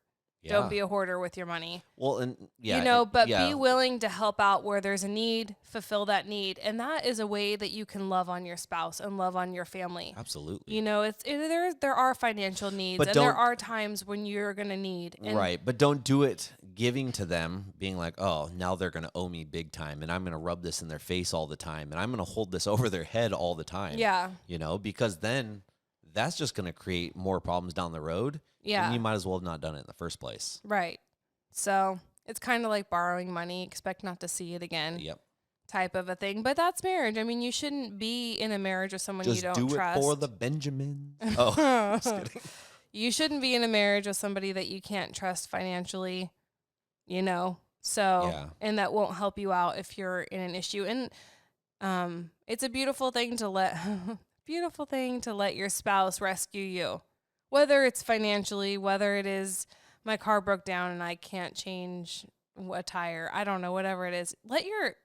Yeah. Don't be a hoarder with your money. Well, and be willing to help out where there's a need, fulfill that need. And that is a way that you can love on your spouse and love on your family. Absolutely. There are financial needs, and there are times when you're going to need. Right. But don't do it giving to them, being like, oh, now they're going to owe me big time, and I'm going to rub this in their face all the time, and I'm going to hold this over their head all the time. Yeah. Because then that's just going to create more problems down the road. Yeah. And you might as well have not done it in the first place. Right. So it's kind of like borrowing money, expect not to see it again. Yep. Type of a thing. But that's marriage. I mean, you shouldn't be in a marriage with someone you don't trust. Just do it for the Benjamins. Oh, just kidding. You shouldn't be in a marriage with somebody that you can't trust financially, So, and that won't help you out if you're in an issue. And it's a beautiful thing to let your spouse rescue you. Whether it's financially, whether it is my car broke down and I can't change a tire, I don't know, whatever it is. Let your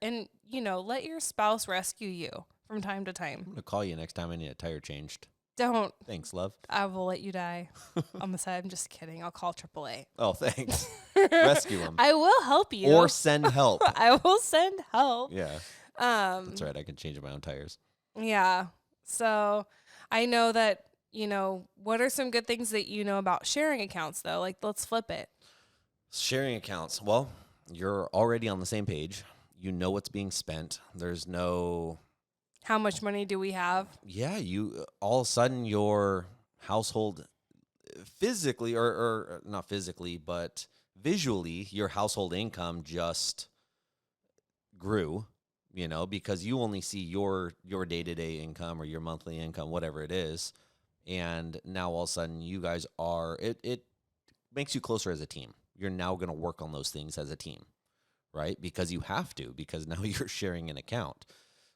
spouse rescue you from time to time. I'm going to call you next time I need a tire changed. Don't. Thanks, love. I will let you die on the side. I'm just kidding. I'll call AAA. Oh, thanks. Rescue him. I will help you. Or send help. I will send help. Yeah. That's right. I can change my own tires. Yeah. So I know that, what are some good things that you know about sharing accounts, though? Like, let's flip it. Sharing accounts. Well, you're already on the same page. You know what's being spent. There's no... How much money do we have? Yeah, all of a sudden your household physically, or not physically, but visually, your household income just grew, because you only see your day-to-day income or your monthly income, whatever it is. And now all of a sudden you guys it makes you closer as a team. You're now going to work on those things as a team, right? Because you have to, because now you're sharing an account.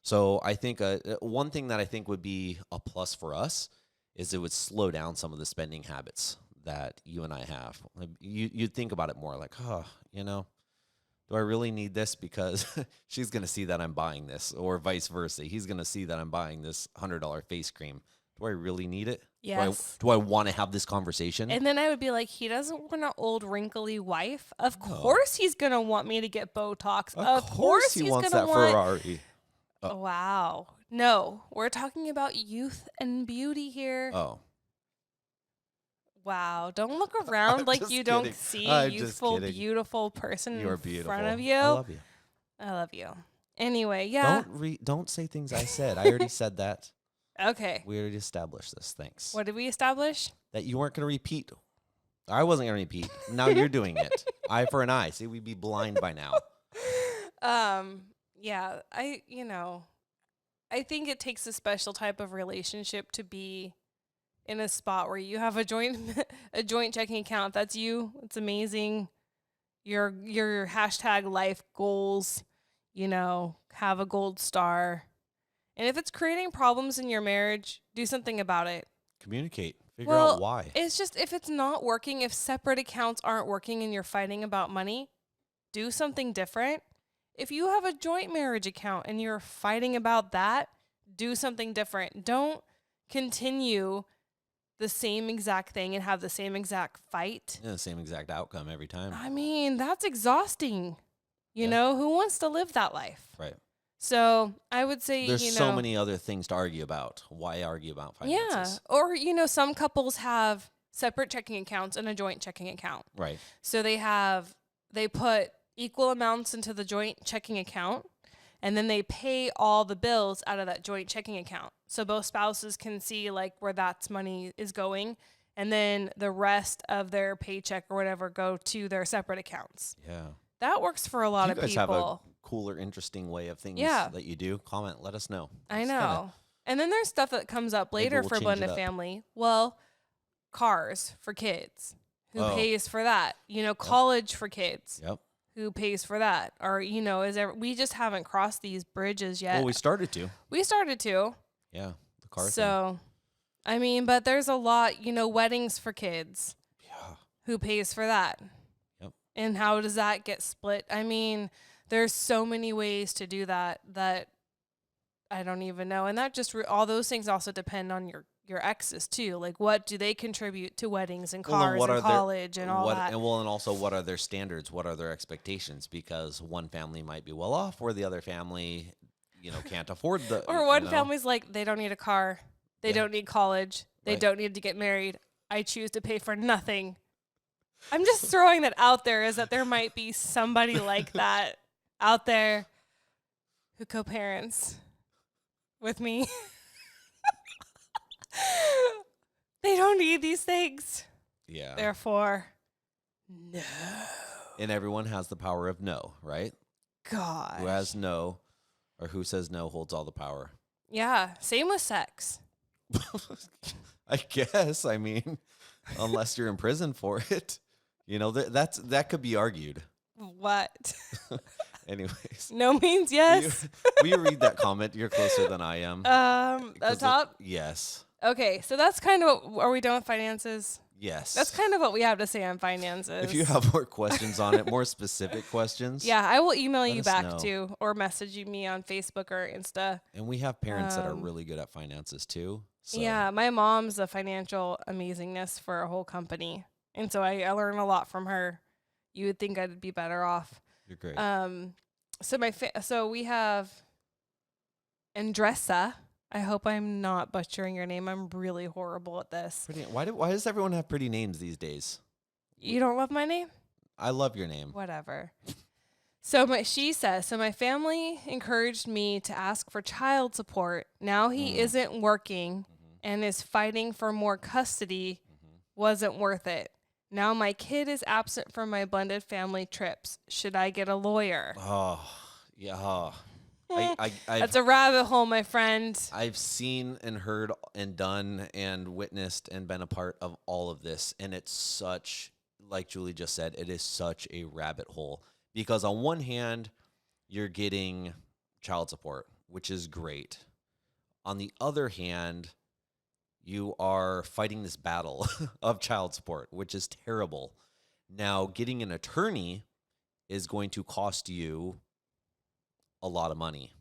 So I think one thing that I think would be a plus for us is it would slow down some of the spending habits that you and I have. You'd think about it more like, do I really need this? Because she's going to see that I'm buying this, or vice versa. He's going to see that I'm buying this $100 face cream. Do I really need it? Yes. Do I want to have this conversation? And then I would be like, he doesn't want an old wrinkly wife. Of course he's going to want me to get Botox. Of course he wants that Ferrari. Oh. Wow. No, we're talking about youth and beauty here. Oh. Wow. Don't look around like you don't see a youthful, beautiful person in front of you. I love you. I love you. Anyway, yeah. Don't say things I said. I already said that. Okay. We already established this. Thanks. What did we establish? That you weren't going to repeat. I wasn't going to repeat. Now you're doing it. Eye for an eye. See, we'd be blind by now. Yeah, I think it takes a special type of relationship to be in a spot where you have a joint checking account. That's you. It's amazing. Your hashtag life goals, have a gold star. And if it's creating problems in your marriage, do something about it. Communicate. Figure out why. It's just, if it's not working, if separate accounts aren't working and you're fighting about money, do something different. If you have a joint marriage account and you're fighting about that, do something different. Don't continue the same exact thing and have the same exact fight. Yeah, the same exact outcome every time. I mean, that's exhausting. You know, who wants to live that life? Right. So I would say, there's so many other things to argue about. Why argue about finances? Yeah. Or, some couples have separate checking accounts and a joint checking account. Right. So they put equal amounts into the joint checking account, and then they pay all the bills out of that joint checking account. So both spouses can see where that money is going, and then the rest of their paycheck or whatever go to their separate accounts. Yeah. That works for a lot of people. You guys have a cooler, interesting way of things that you do. Comment, let us know. I know. And then there's stuff that comes up later for blended family. Well, cars for kids. Who pays for that? College for kids. Yep. Who pays for that? Or, we just haven't crossed these bridges yet. Well, we started to. Yeah, the car thing. So, I mean, but there's a lot, weddings for kids. Yeah. Who pays for that? Yep. And how does that get split? I mean, there's so many ways to do that I don't even know. And that just, all those things also depend on your exes too. What do they contribute to weddings and cars and college and all that? And also, what are their standards? What are their expectations? Because one family might be well off, or the other family, can't afford the. Or one family's they don't need a car, they don't need college, they don't need to get married. I choose to pay for nothing. I'm just throwing that out there, is that there might be somebody like that out there who co-parents with me. They don't need these things. Yeah. Therefore, no. And everyone has the power of no, right? God. Who has no, or who says no holds all the power. Yeah. Same with sex. I guess. I mean, unless you're in prison for it, that could be argued. What? Anyways. No means yes. Will you read that comment? You're closer than I am. At top? Yes. Okay, so that's kind of are we done with finances? Yes. That's kind of what we have to say on finances. If you have more questions on it, more specific questions. Yeah, I will email you back too, or message me on Facebook or Insta. And we have parents that are really good at finances too. So. Yeah, my mom's a financial amazingness for a whole company. And so I learn a lot from her. You would think I'd be better off. You're great. So we have Andressa. I hope I'm not butchering your name. I'm really horrible at this. Why does everyone have pretty names these days? You don't love my name? I love your name. Whatever. She says, my family encouraged me to ask for child support. Now he isn't working and is fighting for more custody. Wasn't worth it. Now my kid is absent from my blended family trips. Should I get a lawyer? Oh, yeah. That's a rabbit hole, my friend. I've seen and heard and done and witnessed and been a part of all of this. And it's such, like Julie just said, it is such a rabbit hole. Because on one hand, you're getting child support, which is great. On the other hand, you are fighting this battle of child support, which is terrible. Now, getting an attorney is going to cost you a lot of money,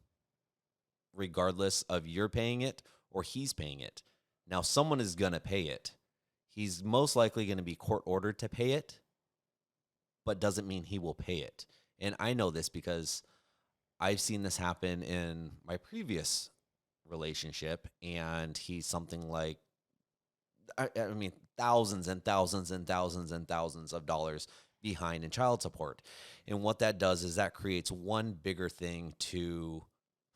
regardless of you're paying it or he's paying it. Now, someone is going to pay it. He's most likely going to be court ordered to pay it, but doesn't mean he will pay it. And I know this because I've seen this happen in my previous relationship, and he's something like, I mean, thousands and thousands and thousands and thousands of dollars behind in child support. And what that does is that creates one bigger thing to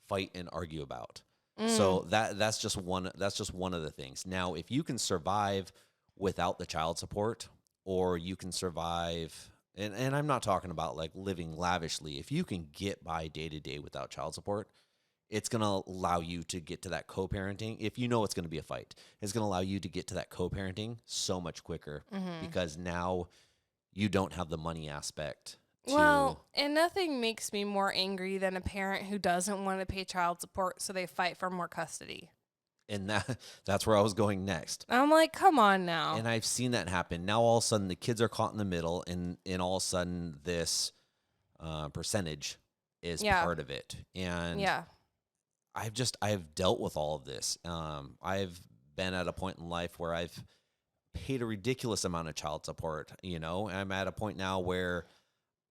fight and argue about. So that's just one of the things. Now, if you can survive without the child support, or you can survive, and I'm not talking about like living lavishly. If you can get by day to day without child support, it's going to allow you to get to that co-parenting. If you know it's going to be a fight, it's going to allow you to get to that co-parenting so much quicker, because now you don't have the money aspect. Well, and nothing makes me more angry than a parent who doesn't want to pay child support, so they fight for more custody. And that's where I was going next. I'm like, come on now. And I've seen that happen. Now all of a sudden the kids are caught in the middle, and all of a sudden this percentage is part of it. And I've dealt with all of this. I've been at a point in life where I've paid a ridiculous amount of child support. I'm at a point now where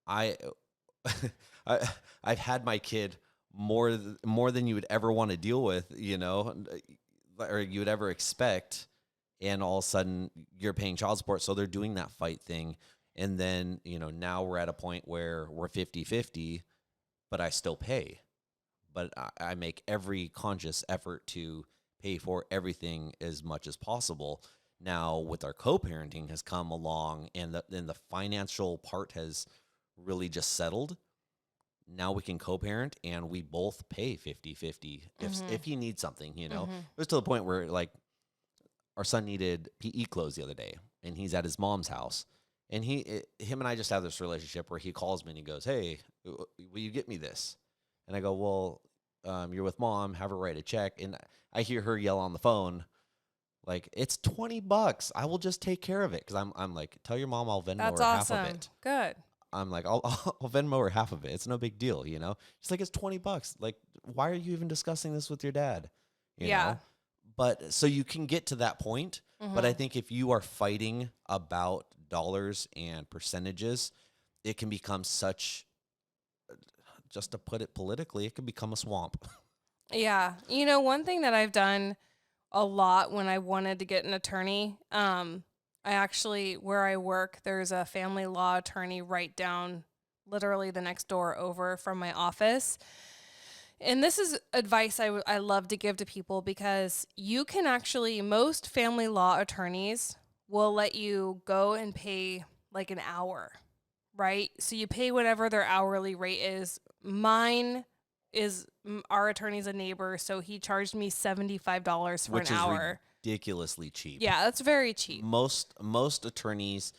I've had my kid more than you would ever want to deal with, or you would ever expect. And all of a sudden you're paying child support. So they're doing that fight thing. And then, now we're at a point where we're 50-50, but I still pay. But I make every conscious effort to pay for everything as much as possible. Now, with our co-parenting has come along, and the financial part has really just settled. Now we can co-parent, and we both pay 50-50 if he needs something. It was to the point where like our son needed PE clothes the other day, and he's at his mom's house, and him and I just have this relationship where he calls me and he goes, "Hey, will you get me this?" And I go, "Well, you're with mom, have her write a check." And I hear her yell on the phone, like, "It's $20. I will just take care of it." Because I'm like, "Tell your mom I'll Venmo her half of it." Good. I'm like, I'll Venmo her half of it. It's no big deal, She's like, "It's $20. Like, why are you even discussing this with your dad?" You know? But so you can get to that point. But I think if you are fighting about dollars and percentages, it can become such, just to put it politically, it can become a swamp. Yeah. One thing that I've done a lot when I wanted to get an attorney, I actually, where I work, there's a family law attorney right down literally the next door over from my office. And this is advice I love to give to people, because you can actually, most family law attorneys will let you go and pay like an hour, right? So you pay whatever their hourly rate is. Mine is, our attorney's a neighbor, so he charged me $75 for an hour. Ridiculously cheap. Yeah, that's very cheap. Most attorneys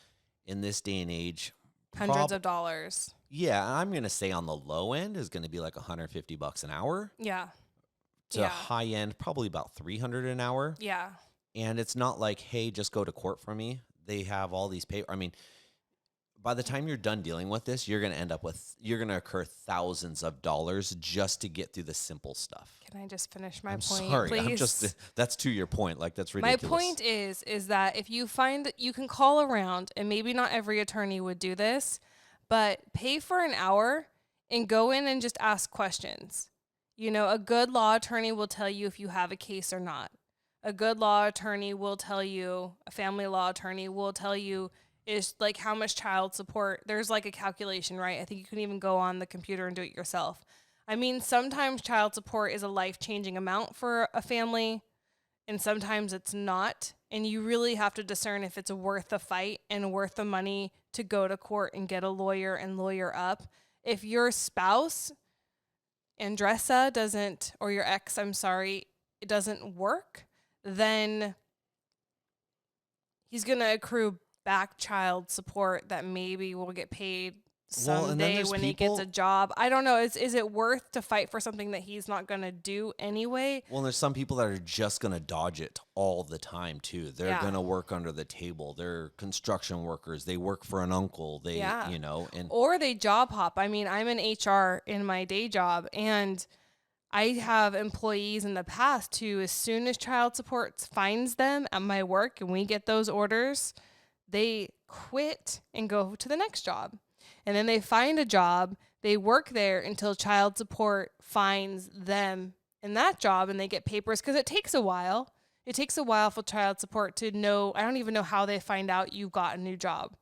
in this day and age, hundreds of dollars. Yeah, I'm gonna say on the low end is gonna be like $150 an hour. Yeah. To high end, probably about $300 an hour. Yeah. And it's not like, hey, just go to court for me. They have all these I mean, by the time you're done dealing with this, you're gonna incur thousands of dollars just to get through the simple stuff. Can I just finish my point, sorry, please? That's to your point. Like, that's ridiculous. My point is that if you find that you can call around, and maybe not every attorney would do this, but pay for an hour and go in and just ask questions. A good law attorney will tell you if you have a case or not. A good law attorney will tell you, a family law attorney will tell you, is like how much child support. There's like a calculation, right? I think you can even go on the computer and do it yourself. I mean, sometimes child support is a life-changing amount for a family, and sometimes it's not. And you really have to discern if it's worth the fight and worth the money to go to court and get a lawyer and lawyer up. If your spouse, Andressa, doesn't, or your ex, I'm sorry, it doesn't work, then he's going to accrue back child support that maybe will get paid someday when he gets a job. I don't know. Is it worth to fight for something that he's not going to do anyway? Well, there's some people that are just going to dodge it all the time too. They're going to work under the table. They're construction workers. They work for an uncle. Or they job hop. I mean, I'm in HR in my day job, and I have employees in the past who, as soon as child support finds them at my work and we get those orders, they quit and go to the next job. And then they find a job, they work there until child support finds them in that job, and they get papers, because it takes a while. It takes a while for child support to know. I don't even know how they find out you've got a new job.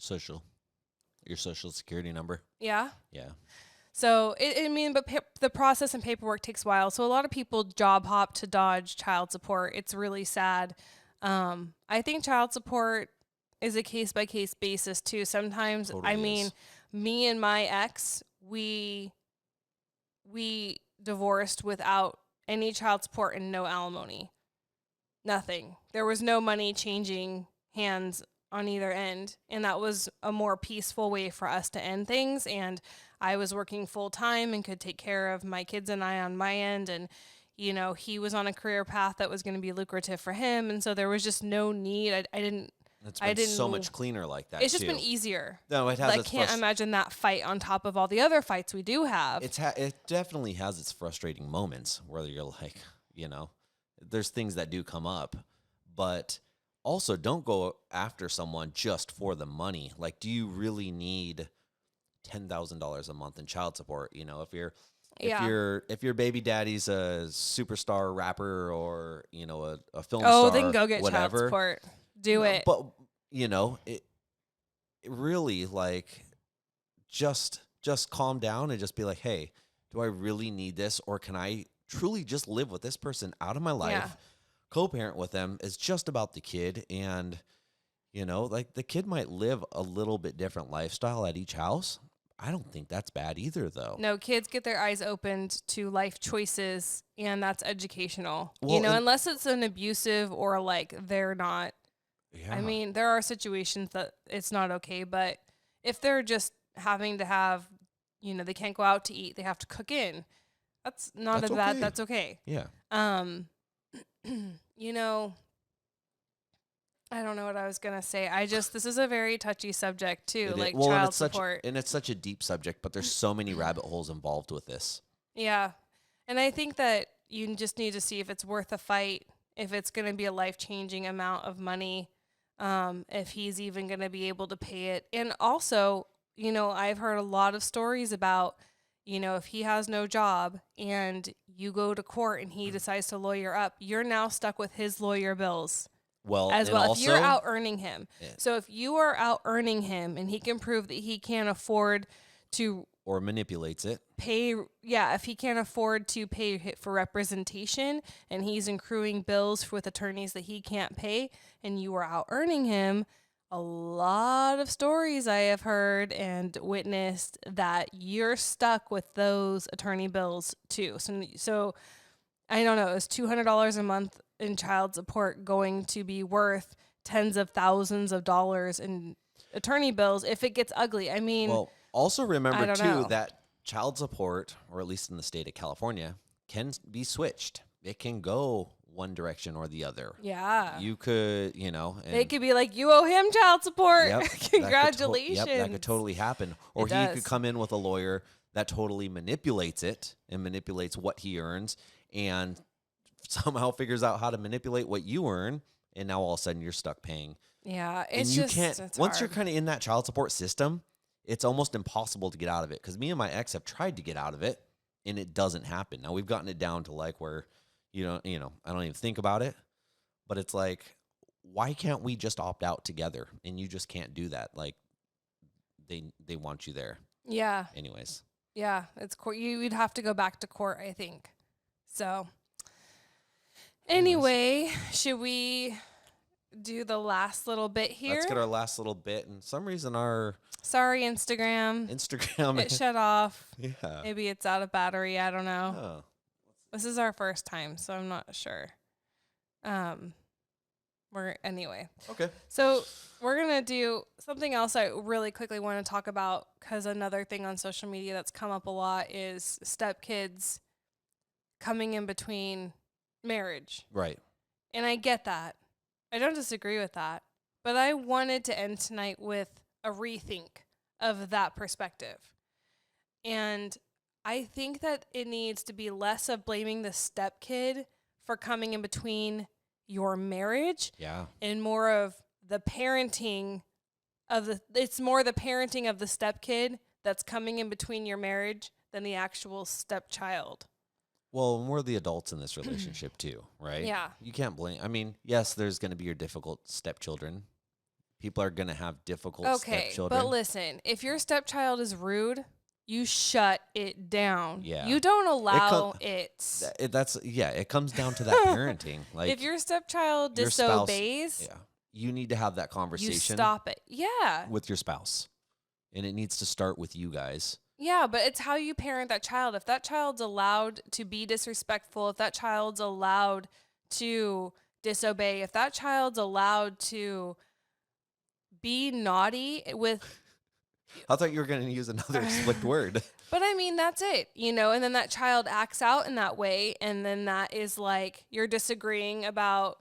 Your social security number. Yeah? Yeah. So, but the process and paperwork takes a while. So, a lot of people job hop to dodge child support. It's really sad. I think child support is a case by case basis too. Sometimes, totally me and my ex, we divorced without any child support and no alimony. Nothing. There was no money changing hands on either end. And that was a more peaceful way for us to end things. And I was working full time and could take care of my kids and I on my end. And, you know, he was on a career path that was going to be lucrative for him. And so there was just no need. I didn't. It's been so much cleaner like that. It's just been easier. No, it has. I can't imagine that fight on top of all the other fights we do have. It definitely has its frustrating moments where you're like, you know, there's things that do come up, but also don't go after someone just for the money. Like, do you really need $10,000 a month in child support? You know, if your baby daddy's a superstar rapper or, you know, a film star, then go get whatever, child support. Do it. But, you know, it really, like, just calm down and just be like, hey, do I really need this? Or can I truly just live with this person out of my life? Yeah. Co-parent with them is just about the kid. And, you know, like, the kid might live a little bit different lifestyle at each house. I don't think that's bad either, though. No, kids get their eyes opened to life choices, and that's educational. Well, you know, unless it's an abusive or, like, they're not. Yeah. I mean, there are situations that it's not okay, but if they're just having to have, you know, they can't go out to eat, they have to cook in. That's okay. That's okay. Yeah. You know, I don't know what I was going to say. This is a very touchy subject too, like child support. And it's such a deep subject, but there's so many rabbit holes involved with this. Yeah. And I think that you just need to see if it's worth a fight, if it's going to be a life-changing amount of money. If he's even going to be able to pay it. And also, you know, I've heard a lot of stories about, you know, if he has no job and you go to court and he decides to lawyer up, you're now stuck with his lawyer bills. Well, as well, if you're out earning him. Yeah. So if you are out earning him and he can prove that he can't afford to or manipulates it. If he can't afford to pay for representation and he's accruing bills with attorneys that he can't pay and you are out earning him, a lot of stories I have heard and witnessed that you're stuck with those attorney bills too. So I don't know, is $200 a month in child support going to be worth tens of thousands of dollars in attorney bills if it gets ugly? I mean, well, also remember too that child support, or at least in the state of California, can be switched. It can go one direction or the other. Yeah. You could, you know. It could be like, you owe him child support. Yep, Congratulations. That could totally happen. Or he could come in with a lawyer that totally manipulates it and manipulates what he earns and somehow figures out how to manipulate what you earn. And now all of a sudden you're stuck paying. Yeah. Once you're kind of in that child support system, it's almost impossible to get out of it. Because me and my ex have tried to get out of it, and it doesn't happen. Now we've gotten it down to like where, you know, I don't even think about it. But it's like, why can't we just opt out together? And you just can't do that. Like, they want you there. Yeah. Anyways. Yeah, it's court. You'd have to go back to court, I think. So, anyway, should we do the last little bit here? Let's get our last little bit. And some reason Sorry, Instagram. It shut off. Yeah. Maybe it's out of battery. I don't know. Oh. This is our first time, so I'm not sure. Anyway. Okay. So we're going to do something else I really quickly want to talk about, because another thing on social media that's come up a lot is stepkids coming in between marriage. Right. And I get that. I don't disagree with that. But I wanted to end tonight with a rethink of that perspective. And I think that it needs to be less of blaming the stepkid for coming in between your marriage. Yeah. And more of the parenting it's more the parenting of the stepkid that's coming in between your marriage than the actual stepchild. Well, and we're the adults in this relationship too, right? Yeah. You can't blame. I mean, yes, there's going to be your difficult stepchildren. People are going to have difficult stepchildren. But listen, if your stepchild is rude, you shut it down. Yeah. You don't allow it. It comes down to that parenting. Like, if your stepchild your spouse, disobeys, you need to have that conversation. You stop it. Yeah. With your spouse. And it needs to start with you guys. Yeah, but it's how you parent that child. If that child's allowed to be disrespectful, if that child's allowed to disobey, if that child's allowed to be naughty with... I thought you were going to use another slick word. But I mean, that's it, you know, and then that child acts out in that way. And then that is like, you're disagreeing about,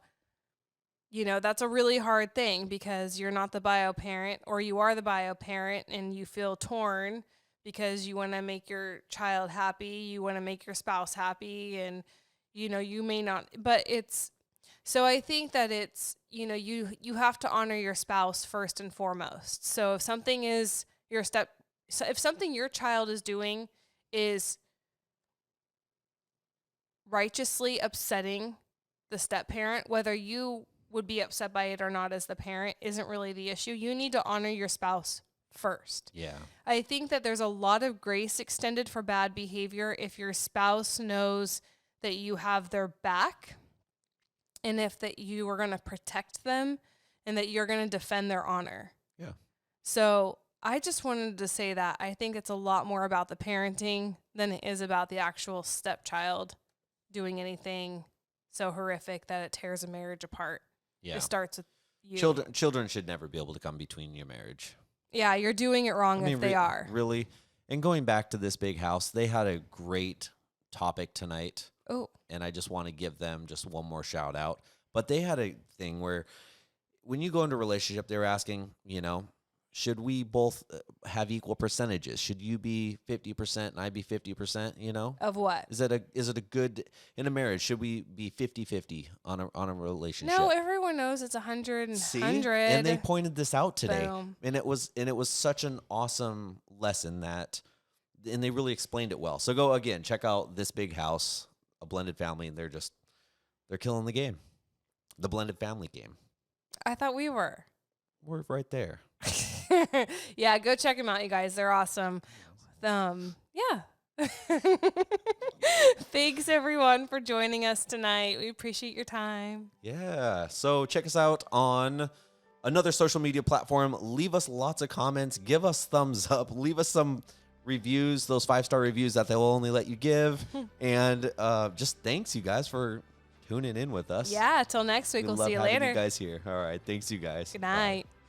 you know, that's a really hard thing because you're not the bio parent, or you are the bio parent and you feel torn because you want to make your child happy. You want to make your spouse happy, and, you know, you may not, but it's, so I think that it's, you know, you have to honor your spouse first and foremost. So if something is if something your child is doing is righteously upsetting the step parent, whether you would be upset by it or not as the parent isn't really the issue. You need to honor your spouse first. Yeah. I think that there's a lot of grace extended for bad behavior if your spouse knows that you have their back, and if that you are going to protect them, and that you're going to defend their honor. Yeah. So I just wanted to say that I think it's a lot more about the parenting than it is about the actual stepchild doing anything so horrific that it tears a marriage apart. Yeah. It starts with you. Children should never be able to come between your marriage. Yeah, you're doing it wrong if they are. Really. And going back to this big house, they had a great topic tonight. Oh. And I just want to give them just one more shout out. But they had a thing where when you go into a relationship, they were asking, you know, should we both have equal percentages? Should you be 50% and I be 50%, you know? Of what? Is it a good, in a marriage, should we be 50-50 on a relationship? No, everyone knows it's 100 and 100. And they pointed this out today. Boom. And it was such an awesome lesson and they really explained it well. So go again, check out This Big House, a blended family, and they're killing the game. The blended family game. I thought we were. We're right there. Yeah, go check them out, you guys. They're awesome. Yeah. Thanks, everyone, for joining us tonight. We appreciate your time. Yeah. So check us out on another social media platform. Leave us lots of comments. Give us thumbs up. Leave us some reviews, those 5-star reviews that they'll only let you give. And just thanks, you guys, for tuning in with us. Yeah, till next week. We'll see you later. Having you guys here. All right. Thanks, you guys. Good night. Bye.